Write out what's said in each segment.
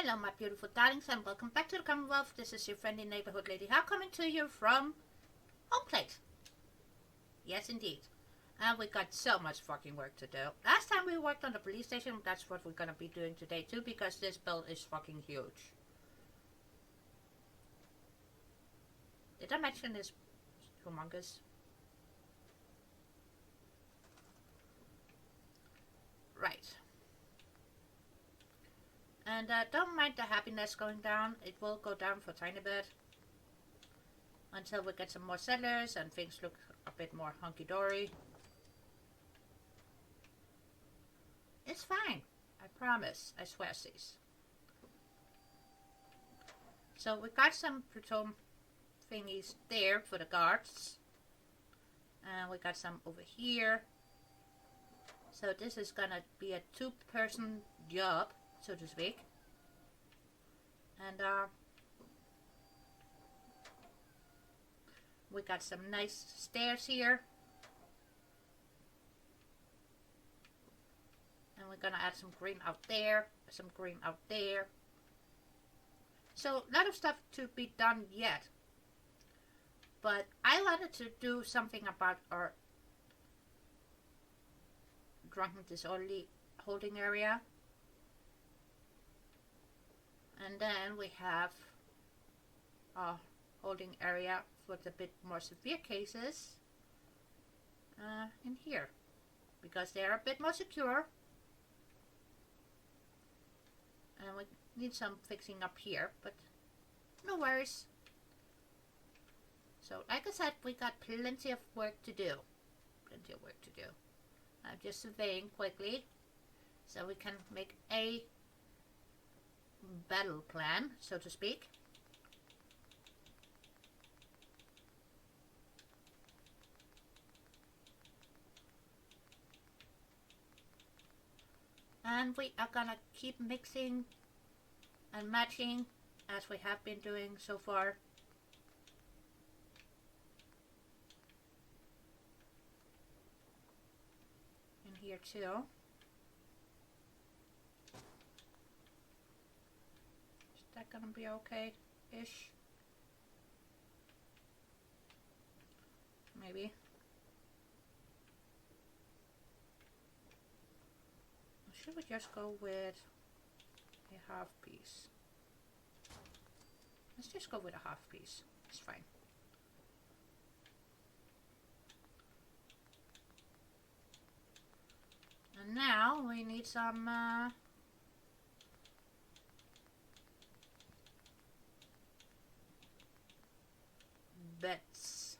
Hello my beautiful darlings and welcome back to the Commonwealth. This is your friendly neighborhood lady How coming to you from home plate. Yes indeed. And we got so much fucking work to do. Last time we worked on the police station, that's what we're gonna be doing today too, because this bill is fucking huge. Did I mention it's humongous? Right. And don't mind the happiness going down. It will go down for a tiny bit until we get some more settlers and things look a bit more hunky-dory. It's fine. I promise. I swear, sis. So we got some platoon thingies there for the guards. And we got some over here. So this is gonna be a two-person job, so to speak. And we got some nice stairs here. And we're gonna add some green out there, some green out there. So a lot of stuff to be done yet. But I wanted to do something about our drunken disorderly holding area. And then we have a holding area for the bit more severe cases in here, because they're a bit more secure. And we need some fixing up here, but no worries. So like I said, we got plenty of work to do. Plenty of work to do. I'm just surveying quickly so we can make a battle plan, so to speak. And we are gonna keep mixing and matching as we have been doing so far. In here too. Is that gonna be okay-ish? Maybe. Should we just go with a half piece? Let's just go with a half piece. It's fine. And now we need some beds.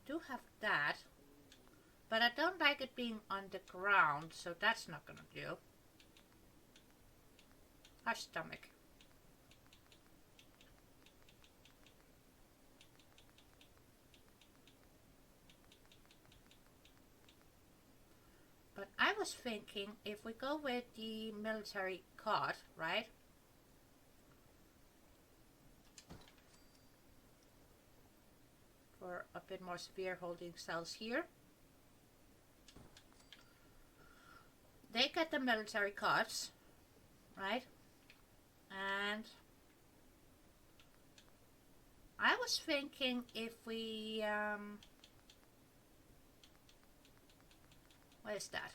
Do have that, but I don't like it being on the ground, so that's not gonna do. Our stomach. But I was thinking if we go with the military cot, right? For a bit more severe holding cells here. They get the military cots, right? And I was thinking if we, what is that?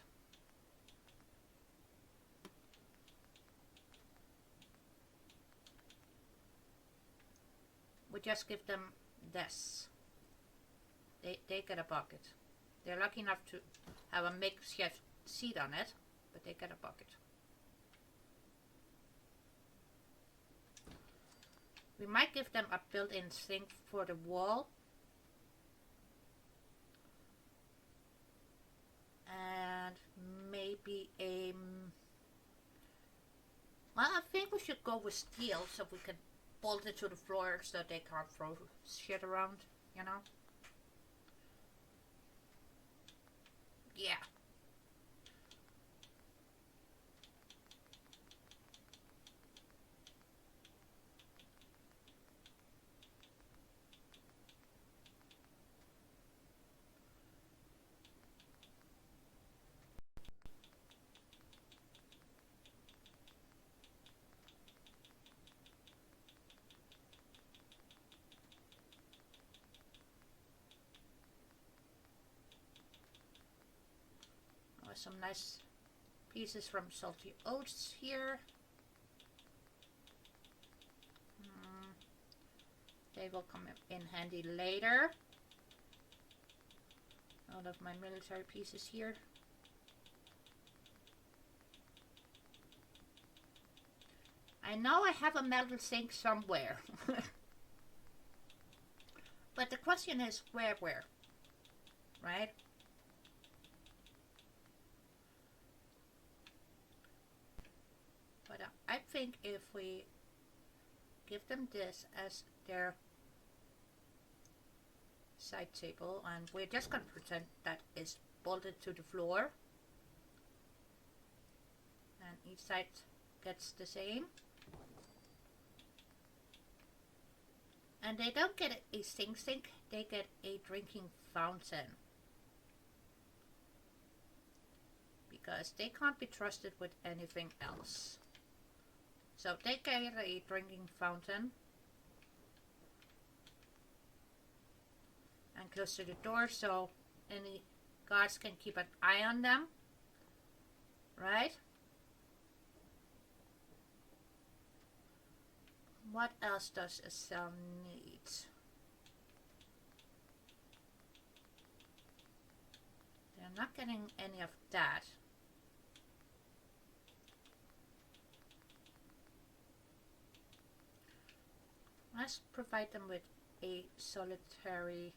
We just give them this. They get a bucket. They're lucky enough to have a makeshift seat on it, but they get a bucket. We might give them a built-in sink for the wall. And maybe a... Well, I think we should go with steel so we can bolt it to the floor so they can't throw shit around, you know? Yeah. Some nice pieces from salty oats here. They will come in handy later. All of my military pieces here. I know I have a metal sink somewhere. But the question is where? Right? But I think if we give them this as their side table, and we're just going to pretend that it's bolted to the floor, and each side gets the same, and they don't get a sink, they get a drinking fountain, because they can't be trusted with anything else. So they get a drinking fountain and close to the door so any guards can keep an eye on them, right? What else does a cell need? They're not getting any of that. Let's provide them with a solitary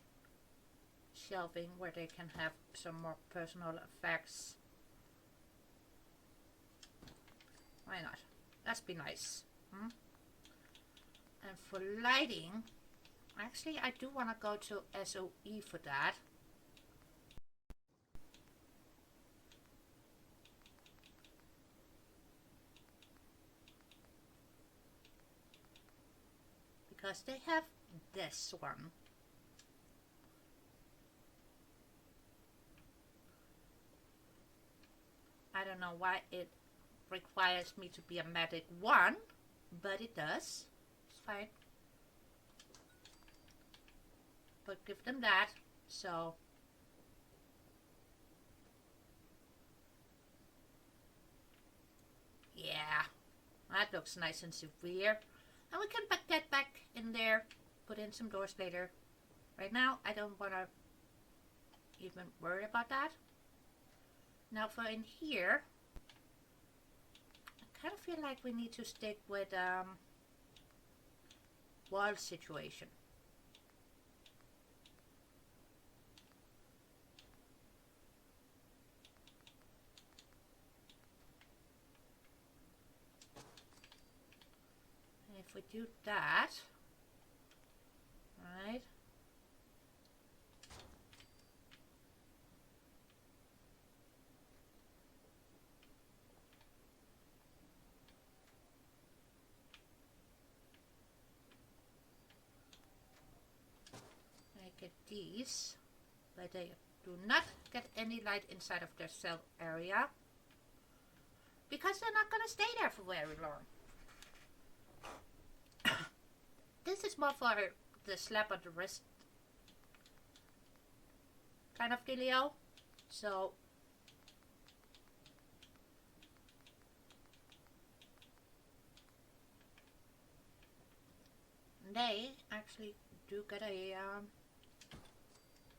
shelving where they can have some more personal effects. Why not? Let's be nice. And for lighting, actually I do want to go to SOE for that. Because they have this one. I don't know why it requires me to be a medic 1, but it does. It's fine. But give them that. So yeah, that looks nice and severe. And we can get back in there, put in some doors later. Right now, I don't want to even worry about that. Now for in here, I kind of feel like we need to stick with wall situation. If we do that, right, I get these, but they do not get any light inside of their cell area because they're not going to stay there for very long. This is more for the slap on the wrist kind of dealio. So they actually do get a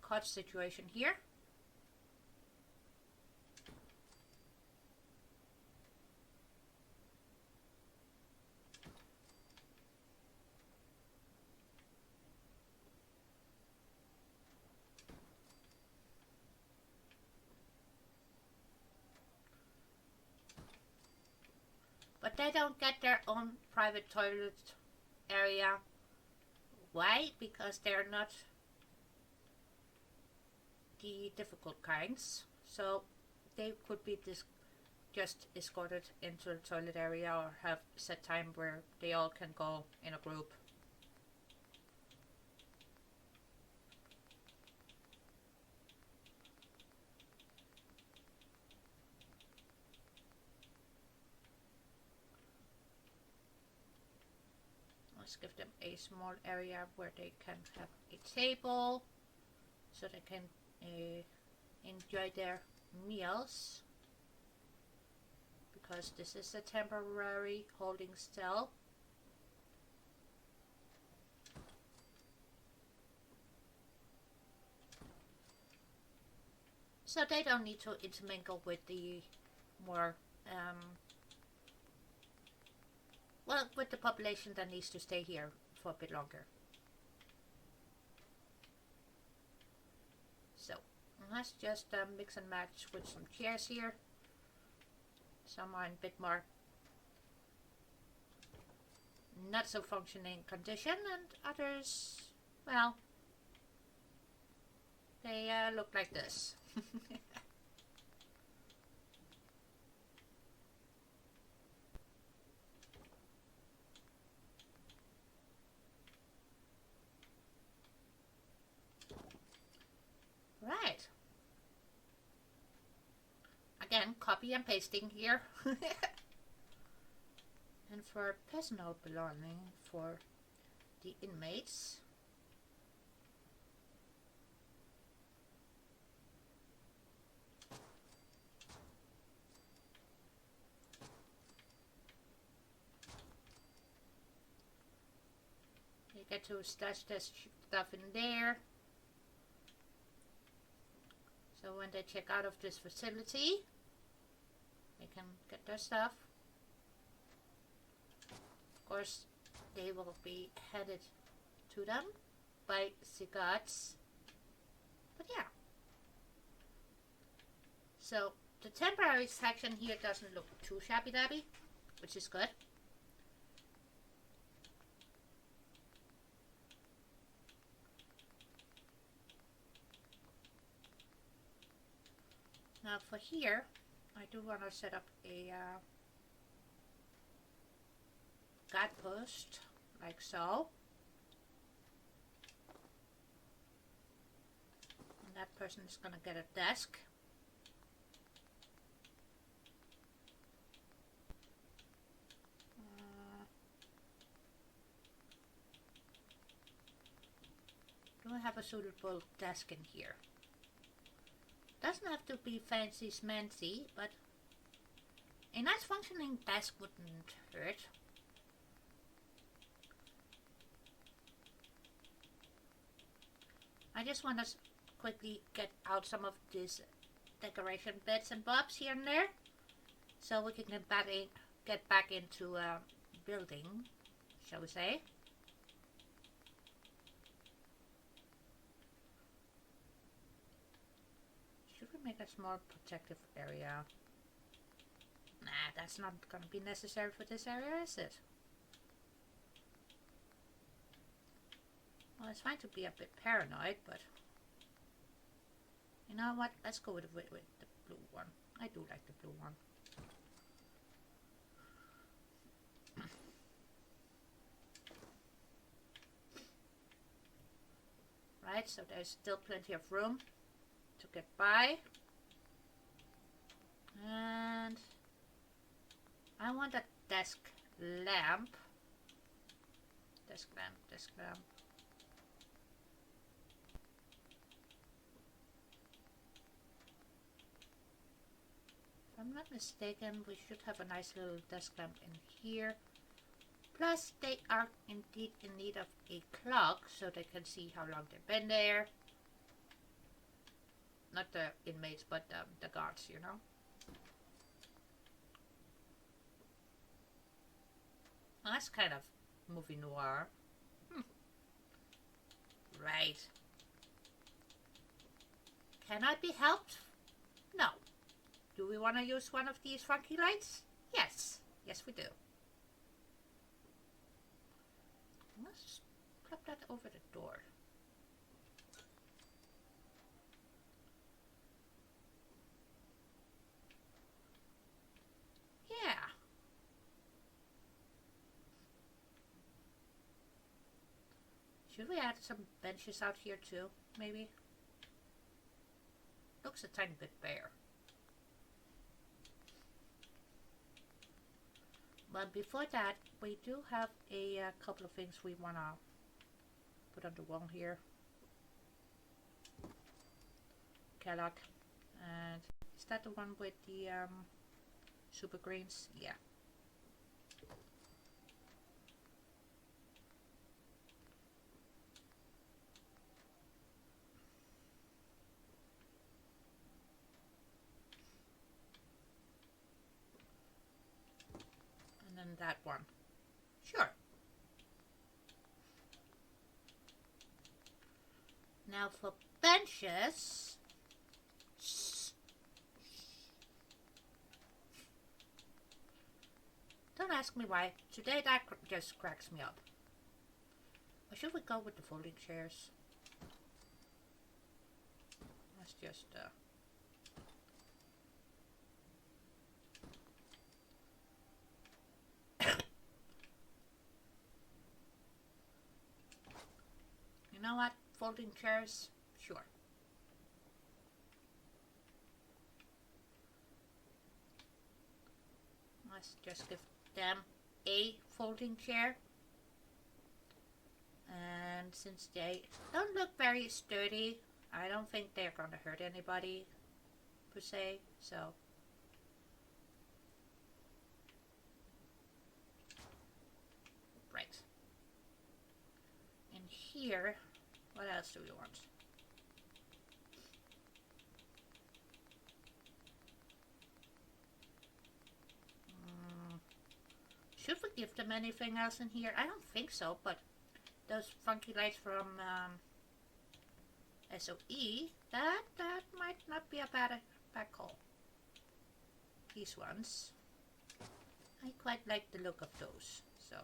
caught situation here. But they don't get their own private toilet area. Why? Because they're not the difficult kinds. So they could be just escorted into the toilet area or have set time where they all can go in a group. Let's give them a small area where they can have a table so they can enjoy their meals. because this is a temporary holding cell. So they don't need to intermingle with the more, well, with the population that needs to stay here for a bit longer. So let's just mix and match with some chairs here. Some are in a bit more not so functioning condition, and others, well, they look like this. Right. Again, copy and pasting here. And for personal belonging for the inmates, you get to stash this stuff in there. So when they check out of this facility, they can get their stuff. Of course, they will be headed to them by the guards. But yeah. So the temporary section here doesn't look too shabby-dabby, which is good. Now for here, I do want to set up a guard post, like so. And that person is going to get a desk. Do I have a suitable desk in here? Doesn't have to be fancy smancy, but a nice functioning desk wouldn't hurt. I just want to quickly get out some of these decoration bits and bobs here and there, so we can get back into building, shall we say. Should we make a small protective area? Nah, that's not gonna be necessary for this area, is it? Well, it's fine to be a bit paranoid, but you know what? Let's go with the blue one. I do like the blue one. Right, so there's still plenty of room to get by. And I want a desk lamp. Desk lamp, desk lamp. If I'm not mistaken, we should have a nice little desk lamp in here. Plus, they are indeed in need of a clock, so they can see how long they've been there. Not the inmates, but the guards, you know. Well, that's kind of movie noir. Right. Can I be helped? No. Do we want to use one of these funky lights? Yes. Yes, we do. Let's plop that over the door. Yeah. Should we add some benches out here too, maybe? Looks a tiny bit bare. But before that, we do have a couple of things we want to put on the wall here. Kellogg. And is that the one with the Super greens, yeah. And then that one. Sure. Now for benches. Don't ask me why. Today that just cracks me up. Or should we go with the folding chairs? Let's just you know what? Folding chairs? Sure. Let's just give them a folding chair. And since they don't look very sturdy, I don't think they're going to hurt anybody, per se, so. Right. And here, what else do we want? Should we give them anything else in here? I don't think so, but those funky lights from SOE, that might not be a bad call. These ones, I quite like the look of those, so.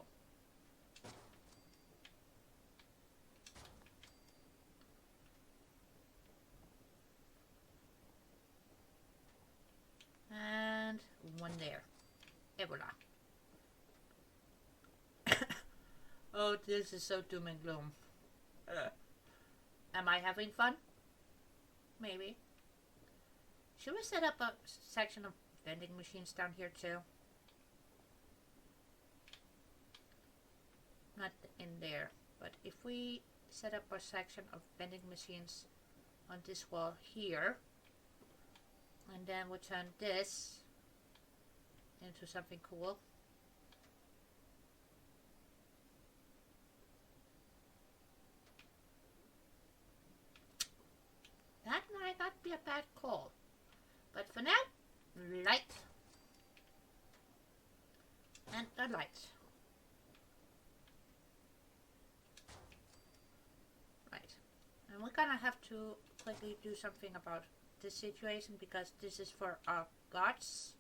And one there. Ebola. Oh, this is so doom and gloom. Am I having fun? Maybe. Should we set up a section of vending machines down here too? Not in there, but if we set up a section of vending machines on this wall here, and then we'll turn this into something cool. That might not be a bad call. But for now, light. And a light. Right. And we're gonna have to quickly do something about this situation because this is for our gods.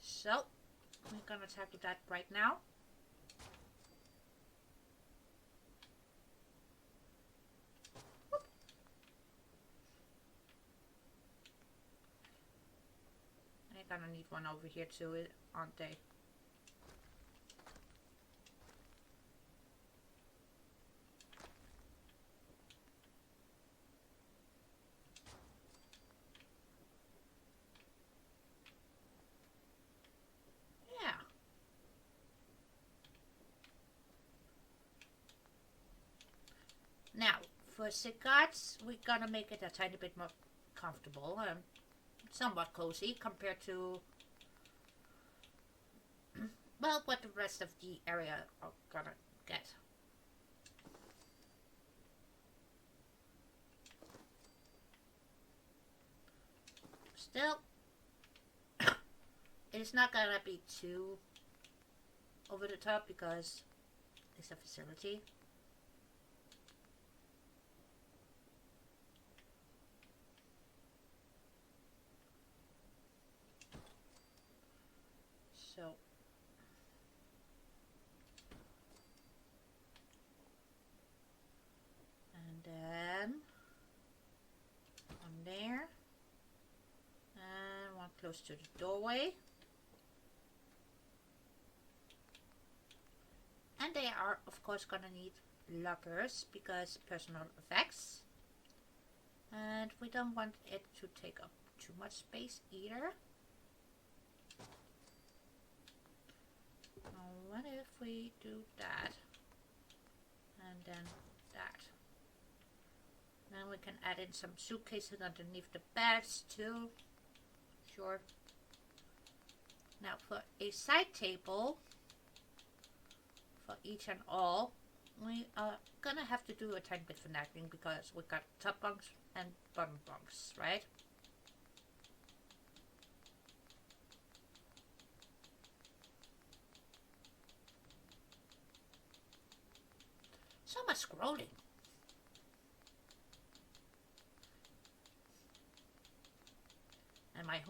So, we're gonna tackle that right now. They're gonna need one over here too, aren't they? Yeah. Now, for cigars, we're gonna make it a tiny bit more comfortable and somewhat cozy compared to, well, what the rest of the area are gonna get. Still, it's not gonna be too over the top because it's a facility. So, and then one there, and one close to the doorway. And they are, of course, gonna need lockers because personal effects. And we don't want it to take up too much space either. What if we do that? And then that. Then we can add in some suitcases underneath the beds too. Sure. Now for a side table, for each and all, we are gonna have to do a tiny bit finagling because we got top bunks and bottom bunks, right? So much scrolling. And my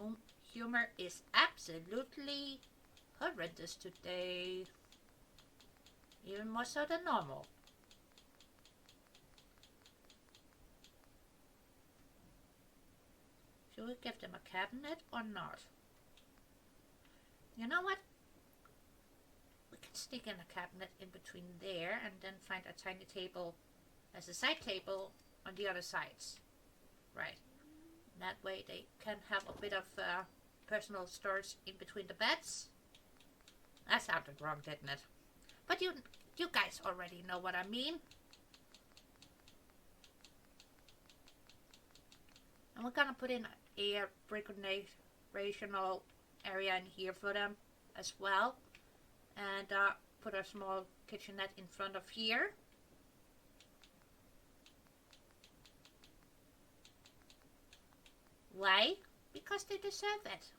humor is absolutely horrendous today. Even more so than normal. Should we give them a cabinet or not? You know what? We can stick in a cabinet in between there and then find a tiny table as a side table on the other sides. Right. That way they can have a bit of personal storage in between the beds. That sounded wrong, didn't it? But you guys already know what I mean. And we're gonna put in a recreational area in here for them as well. And put a small kitchenette in front of here. Why? Because they deserve it.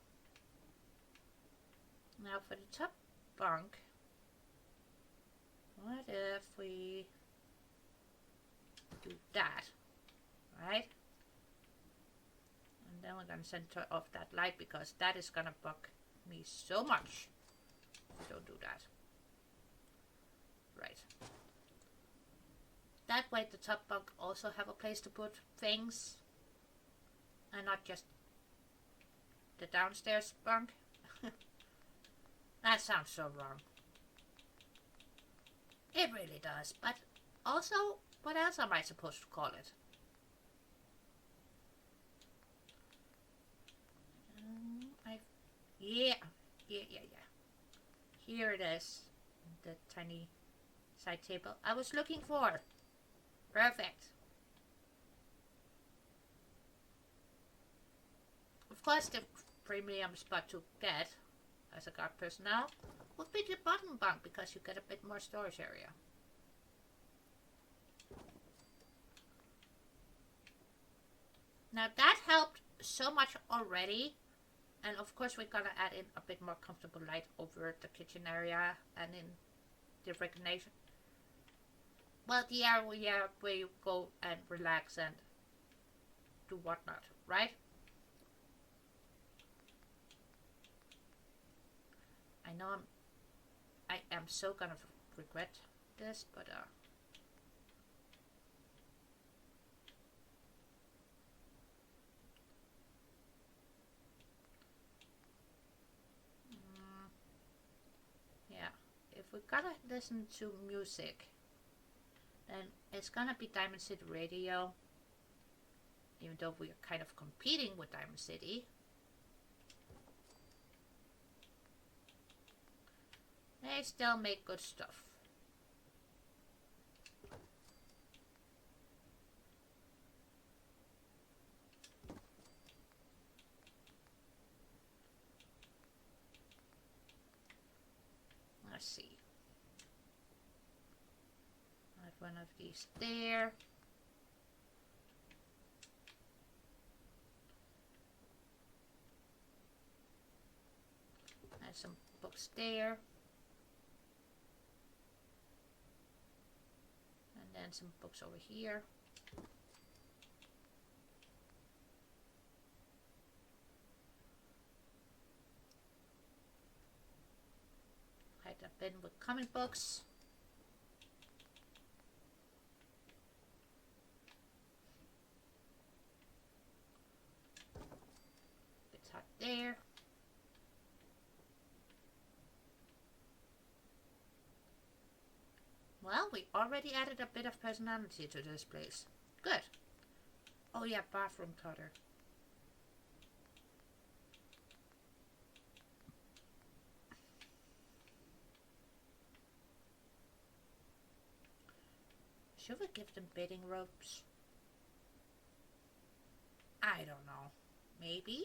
Now for the top bunk, what if we do that, right? And then we're going to center off that light because that is going to bug me so much if we don't do that. Right. That way the top bunk also have a place to put things and not just the downstairs bunk. That sounds so wrong. It really does, but also, what else am I supposed to call it? Yeah. Here it is, the tiny side table I was looking for. Perfect. Of course, the premium spot to get as a guard personnel would be the bottom bunk because you get a bit more storage area. Now that helped so much already, and of course we're gonna add in a bit more comfortable light over the kitchen area and in the recognition. Well, the area where you go and relax and do whatnot, right? I know I am so gonna regret this, but yeah, if we're gonna listen to music, then it's gonna be Diamond City Radio, even though we're kind of competing with Diamond City. They still make good stuff. Let's see. I have one of these there. I have some books there. And then some books over here. Hide a bin with comic books. It's hot there. Well, we already added a bit of personality to this place. Good. Oh yeah, bathroom clutter. Should we give them bathing robes? I don't know. Maybe?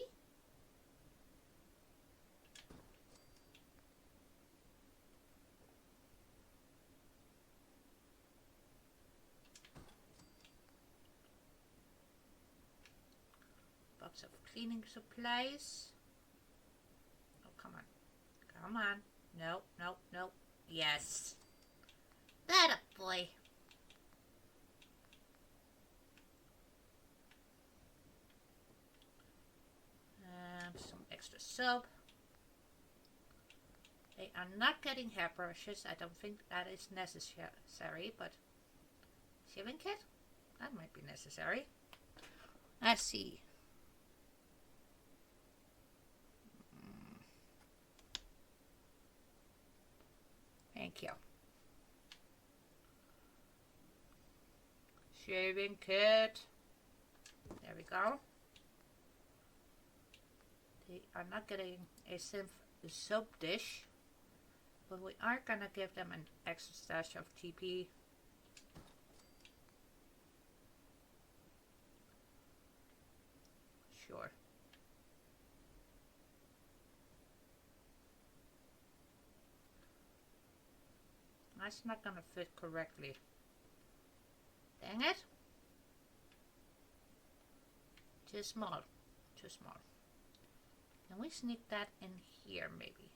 box of cleaning supplies. Oh, come on. Come on. No, no, no. Yes. That a boy. And some extra soap. They are not getting hairbrushes. I don't think that is necessary, but shaving kit? That might be necessary. Let's see. Thank you. Shaving kit. There we go. They are not getting a soap dish, but we are gonna give them an extra stash of TP. Sure. That's not gonna fit correctly. Dang it. Too small. Too small. Can we sneak that in here, maybe?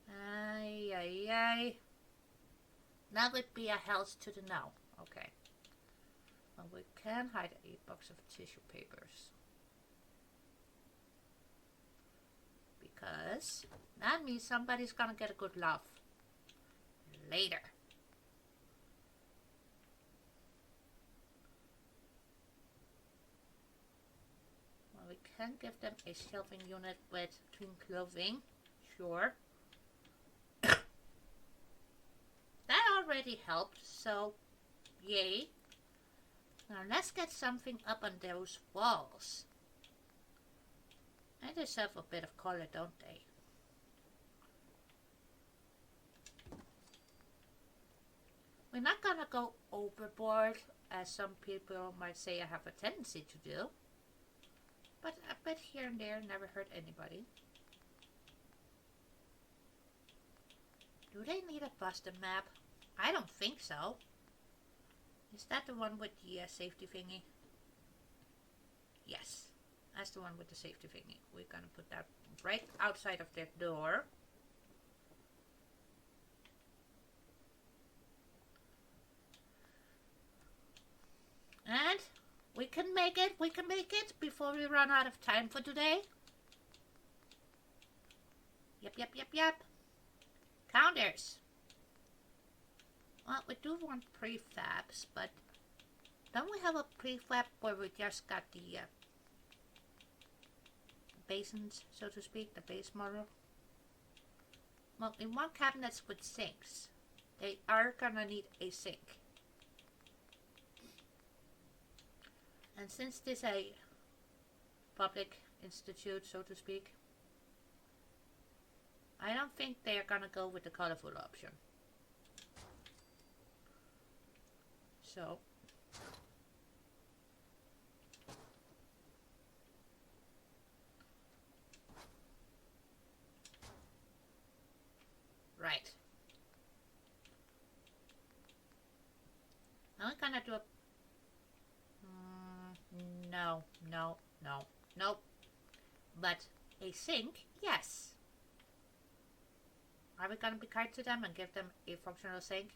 Ay, ay, ay. That would be a help to the no. Okay. Well, we can hide a box of tissue papers. Because that means somebody's gonna get a good laugh later. Well, we can give them a shelving unit with clean clothing. Sure. That already helped, so yay. Now let's get something up on those walls. They deserve a bit of color, don't they? We're not gonna go overboard, as some people might say I have a tendency to do. But a bit here and there never hurt anybody. Do they need a Boston map? I don't think so. Is that the one with the safety thingy? Yes, that's the one with the safety thingy. We're gonna put that right outside of their door. And we can make it before we run out of time for today. Yep. Counters. Well, we do want prefabs, but don't we have a prefab where we just got the basins, so to speak, the base model? Well, we want cabinets with sinks. They are gonna need a sink. And since this is a public institute, so to speak, I don't think they are gonna go with the colorful option. So, right. Now we're gonna do a no. But a sink, yes. Are we gonna be kind to them and give them a functional sink?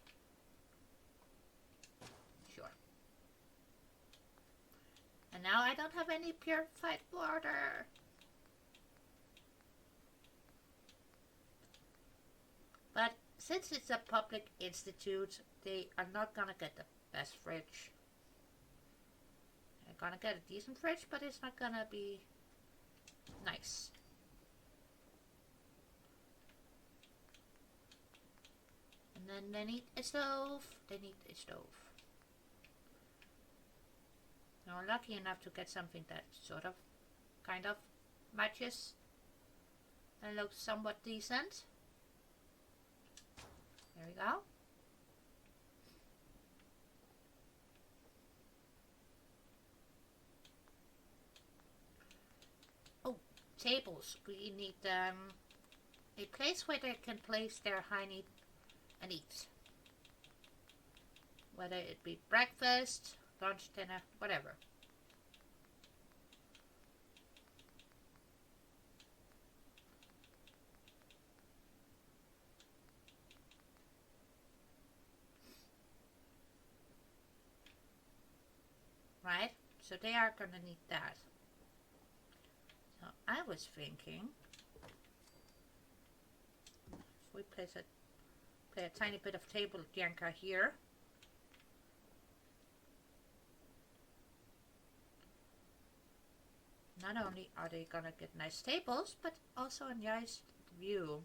Sure. And now I don't have any purified water. But since it's a public institute, they are not gonna get the best fridge. They're gonna get a decent fridge, but it's not gonna be nice. And then they need a stove. Now we're lucky enough to get something that sort of, kind of matches and looks somewhat decent. There we go. Oh, tables. We need a place where they can place their honey and eat. Whether it be breakfast, lunch, dinner, whatever. right? So they are gonna need that. So I was thinking, if we play a tiny bit of table Janka here. Not only are they gonna get nice tables, but also a nice view.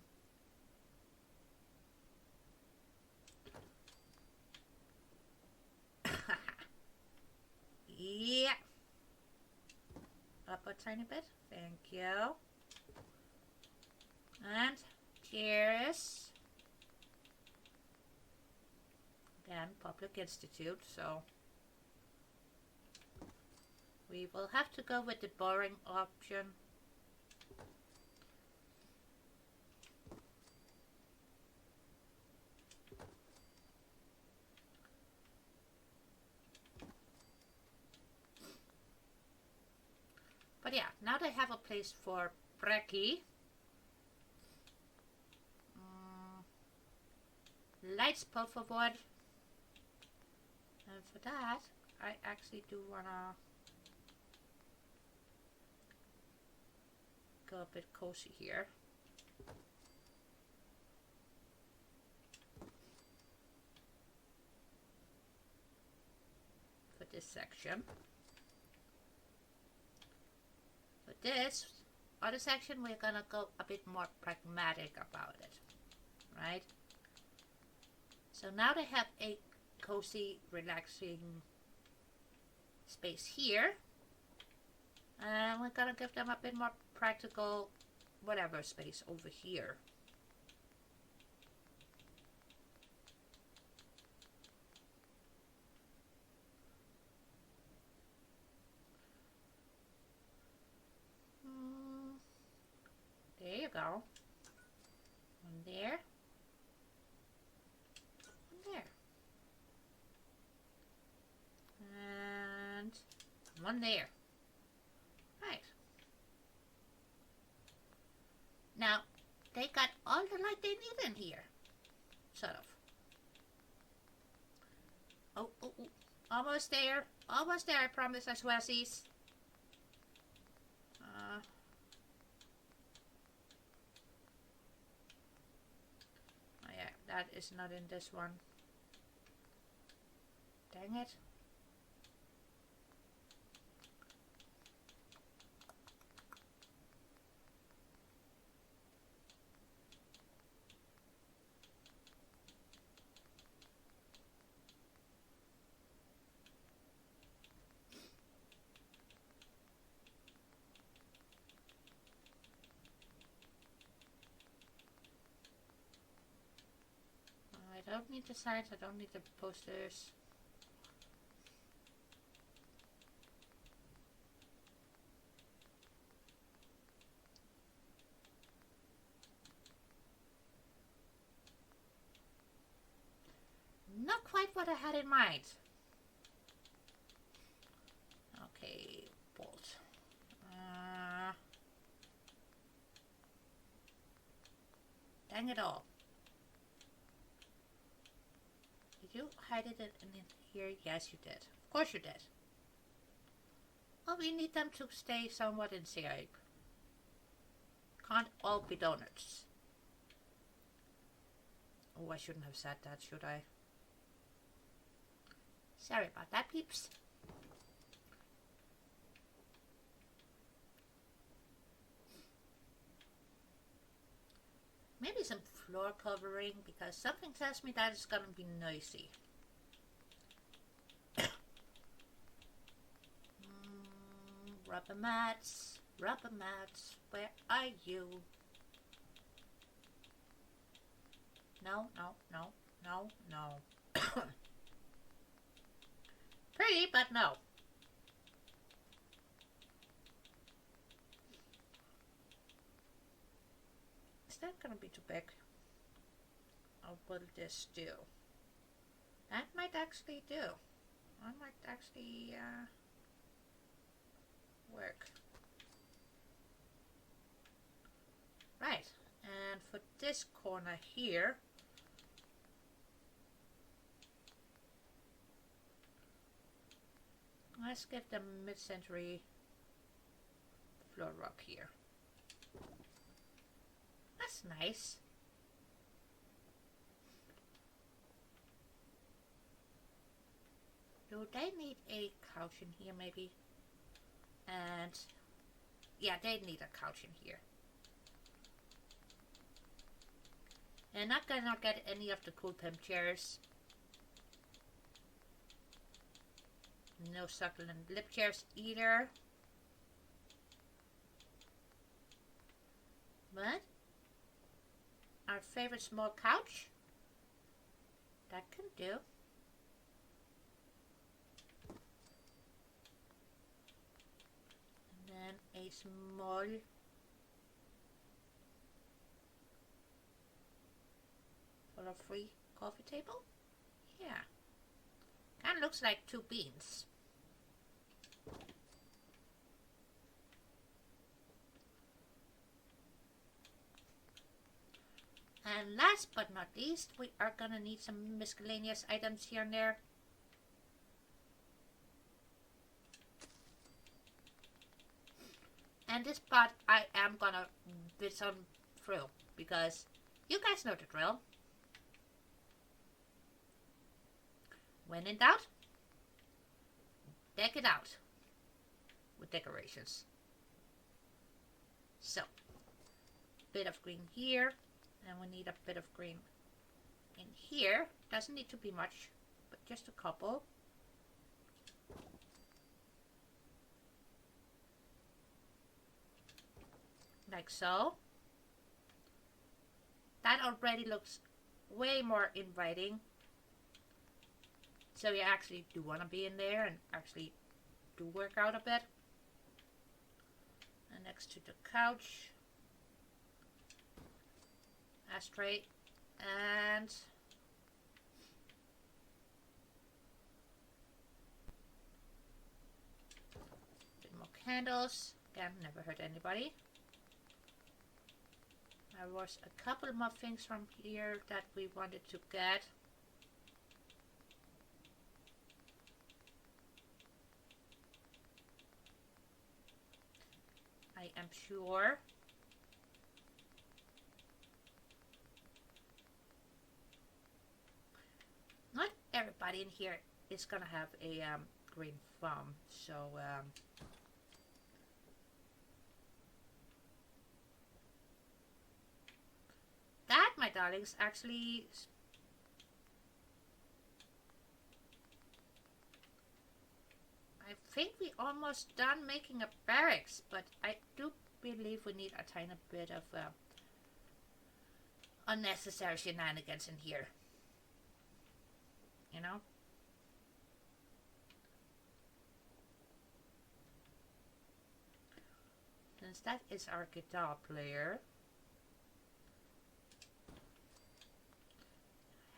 Yeah. Up a tiny bit. Thank you. And cheers. Again, Public Institute, so we will have to go with the boring option. But yeah, now they have a place for brekkie. Lights, por favor. And for that, I actually do wanna go a bit cozy here. For this section. For this other section, we're gonna go a bit more pragmatic about it, right? So now they have a cozy, relaxing space here, and we're gonna give them a bit more practical whatever space over here. There you go. One there. One there. And one there. Right. Now, they got all the light they need in here. Sort of. Oh, oh, oh. Almost there. Almost there, I promise, I swear, sees. Oh yeah, that is not in this one. Dang it. I don't need the signs, I don't need the posters. Not quite what I had in mind. Okay, bolt. Dang it all. Did you hide it in here? Yes, you did. Of course you did. Well, we need them to stay somewhat in shape. Can't all be donuts. Oh, I shouldn't have said that, should I? Sorry about that, peeps. Maybe some floor covering, because something tells me that it's gonna be noisy. Rubber mats, where are you? No, no, no, no, no. Pretty, but no. Is that gonna be too big? Or will this do? That might actually do. That might actually work. Right, and for this corner here, Let's give them mid-century floor rock here. That's nice. Do they need a couch in here maybe? And yeah, they need a couch in here. And not gonna get any of the cool pimp chairs. No succulent lip chairs either. But our favorite small couch, that can do. And then a small full of free coffee table. Yeah. Kind of looks like two beans. And last but not least, we are gonna need some miscellaneous items here and there. And this part I am gonna bit on through because you guys know the drill. When in doubt, deck it out with decorations. So, bit of green here, and we need a bit of green in here. Doesn't need to be much, but just a couple. Like so. That already looks way more inviting. So you actually do want to be in there and actually do work out a bit. And next to the couch, ashtray, and a bit more candles. Again, never hurt anybody. There was a couple more things from here that we wanted to get. I am sure. Not everybody in here is gonna have a green thumb, so that, my darlings, actually I think we almost done making a barracks, but I do believe we need a tiny bit of unnecessary shenanigans in here. You know? Since that is our guitar player,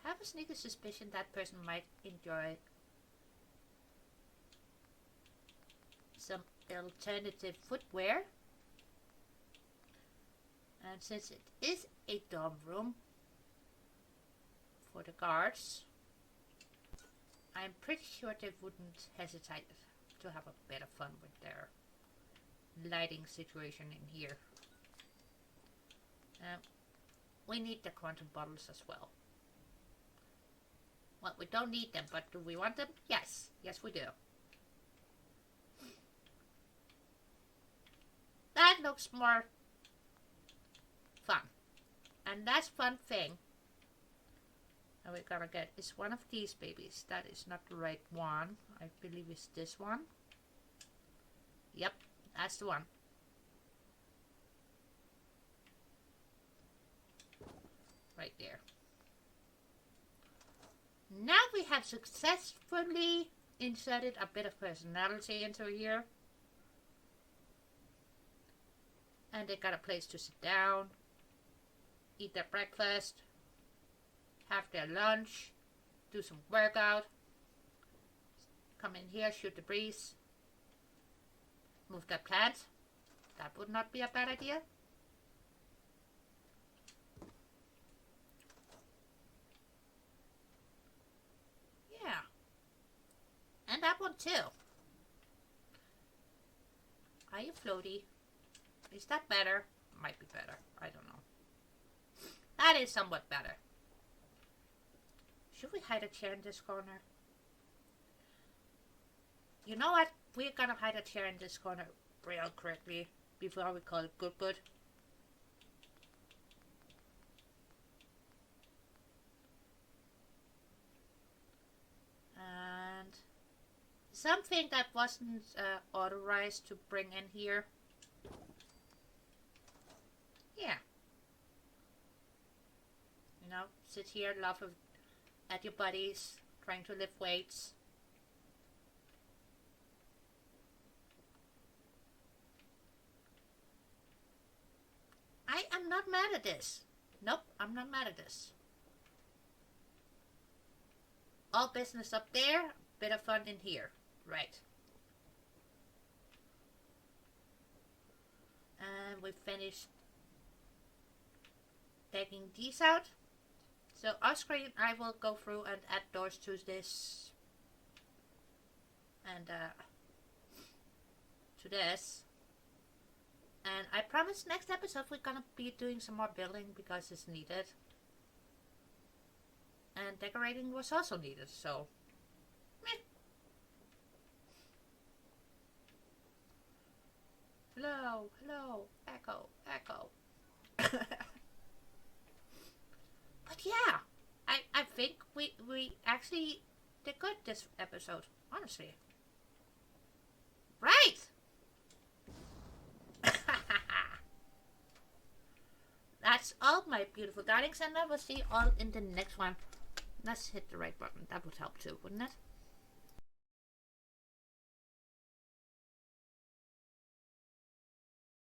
I have a sneaky suspicion that person might enjoy some alternative footwear. And since it is a dorm room for the guards, I'm pretty sure they wouldn't hesitate to have a bit of fun with their lighting situation in here. We need the quantum bottles as well. Well, we don't need them, but do we want them? Yes. Yes, we do. That looks more fun. And last fun thing that we're gonna get is one of these babies. That is not the right one. I believe it's this one. Yep, that's the one. Right there. Now we have successfully inserted a bit of personality into here. And they got a place to sit down, eat their breakfast, have their lunch, do some workout, come in here, shoot the breeze, move that plant. That would not be a bad idea. Yeah. And that one too. Are you floaty? Is that better? Might be better. I don't know. That is somewhat better. Should we hide a chair in this corner? You know what? We're gonna hide a chair in this corner real quickly before we call it good. And something that wasn't authorized to bring in here. Yeah. You know, sit here, laugh at your buddies, trying to lift weights. I am not mad at this. Nope, I'm not mad at this. All business up there, bit of fun in here. Right. And we finished taking these out. So off screen I will go through and add doors to this. And to this. And I promise next episode we're gonna be doing some more building because it's needed. And decorating was also needed, so meh. Hello, echo. But yeah, I think we actually did good this episode, honestly. Right! That's all, my beautiful darlings, and I will see you all in the next one. Let's hit the right button. That would help too, wouldn't it?